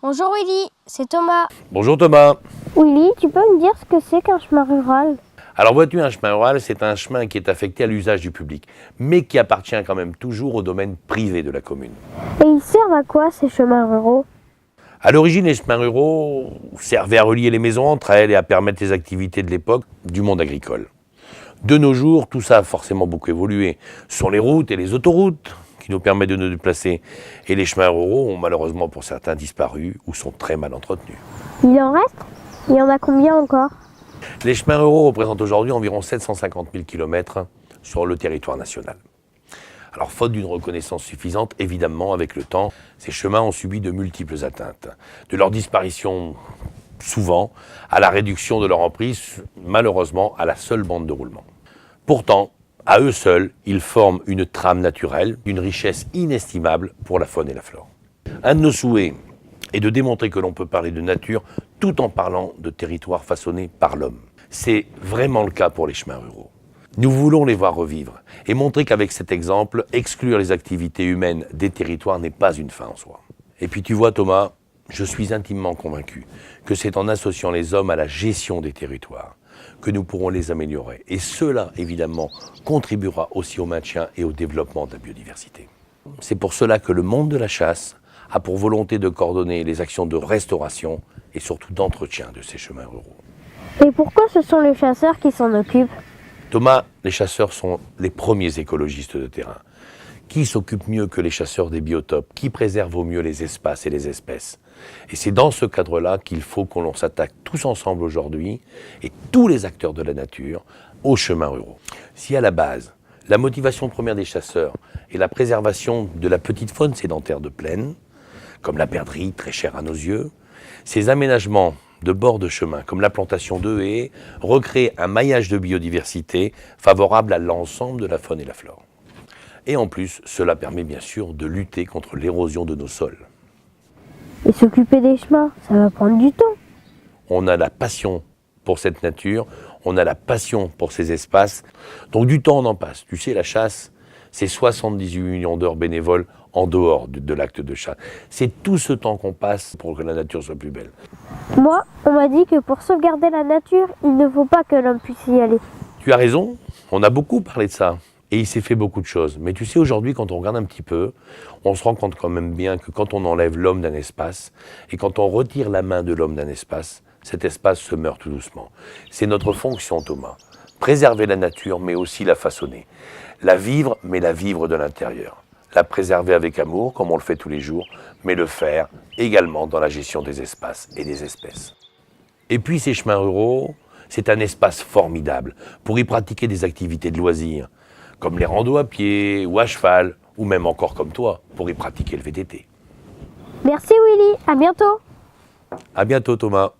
Bonjour Willy, c'est Thomas. Bonjour Thomas. Willy, tu peux me dire ce que c'est qu'un chemin rural? Alors vois-tu, un chemin rural, c'est un chemin qui est affecté à l'usage du public, mais qui appartient quand même toujours au domaine privé de la commune. Et ils servent à quoi ces chemins ruraux? À l'origine, les chemins ruraux servaient à relier les maisons entre elles et à permettre les activités de l'époque du monde agricole. De nos jours, tout ça a forcément beaucoup évolué. Ce sont les routes et les autoroutes qui nous permettent de nous déplacer. Et les chemins ruraux ont malheureusement pour certains disparu ou sont très mal entretenus. Il en reste? Il y en a combien encore? Les chemins ruraux représentent aujourd'hui environ 750 000 km sur le territoire national. Alors, faute d'une reconnaissance suffisante, évidemment, avec le temps, ces chemins ont subi de multiples atteintes. De leur disparition, souvent, à la réduction de leur emprise, malheureusement, à la seule bande de roulement. Pourtant, à eux seuls, ils forment une trame naturelle d'une richesse inestimable pour la faune et la flore. Un de nos souhaits est de démontrer que l'on peut parler de nature tout en parlant de territoires façonnés par l'homme. C'est vraiment le cas pour les chemins ruraux. Nous voulons les voir revivre et montrer qu'avec cet exemple, exclure les activités humaines des territoires n'est pas une fin en soi. Et puis tu vois Thomas, je suis intimement convaincu que c'est en associant les hommes à la gestion des territoires que nous pourrons les améliorer. Et cela, évidemment, contribuera aussi au maintien et au développement de la biodiversité. C'est pour cela que le monde de la chasse a pour volonté de coordonner les actions de restauration et surtout d'entretien de ces chemins ruraux. Et pourquoi ce sont les chasseurs qui s'en occupent? Thomas, les chasseurs sont les premiers écologistes de terrain. Qui s'occupe mieux que les chasseurs des biotopes? Qui préserve au mieux les espaces et les espèces? Et c'est dans ce cadre-là qu'il faut qu'on s'attaque tous ensemble aujourd'hui, et tous les acteurs de la nature, aux chemins ruraux. Si à la base, la motivation première des chasseurs est la préservation de la petite faune sédentaire de plaine, comme la perdrix, très chère à nos yeux, ces aménagements de bord de chemin, comme la plantation de haies, recréent un maillage de biodiversité favorable à l'ensemble de la faune et la flore. Et en plus, cela permet bien sûr de lutter contre l'érosion de nos sols. Et s'occuper des chemins, ça va prendre du temps. On a la passion pour cette nature, on a la passion pour ces espaces, donc du temps on en passe. Tu sais, la chasse, c'est 78 millions d'heures bénévoles en dehors de l'acte de chasse. C'est tout ce temps qu'on passe pour que la nature soit plus belle. Moi, on m'a dit que pour sauvegarder la nature, il ne faut pas que l'homme puisse y aller. Tu as raison, on a beaucoup parlé de ça. Et il s'est fait beaucoup de choses. Mais tu sais, aujourd'hui, quand on regarde un petit peu, on se rend compte quand même bien que quand on enlève l'homme d'un espace, et quand on retire la main de l'homme d'un espace, cet espace se meurt tout doucement. C'est notre fonction, Thomas. Préserver la nature, mais aussi la façonner. La vivre, mais la vivre de l'intérieur. La préserver avec amour, comme on le fait tous les jours, mais le faire également dans la gestion des espaces et des espèces. Et puis ces chemins ruraux, c'est un espace formidable pour y pratiquer des activités de loisirs, comme les randos à pied ou à cheval, ou même encore comme toi, pour y pratiquer le VTT. Merci Willy, à bientôt. À bientôt Thomas.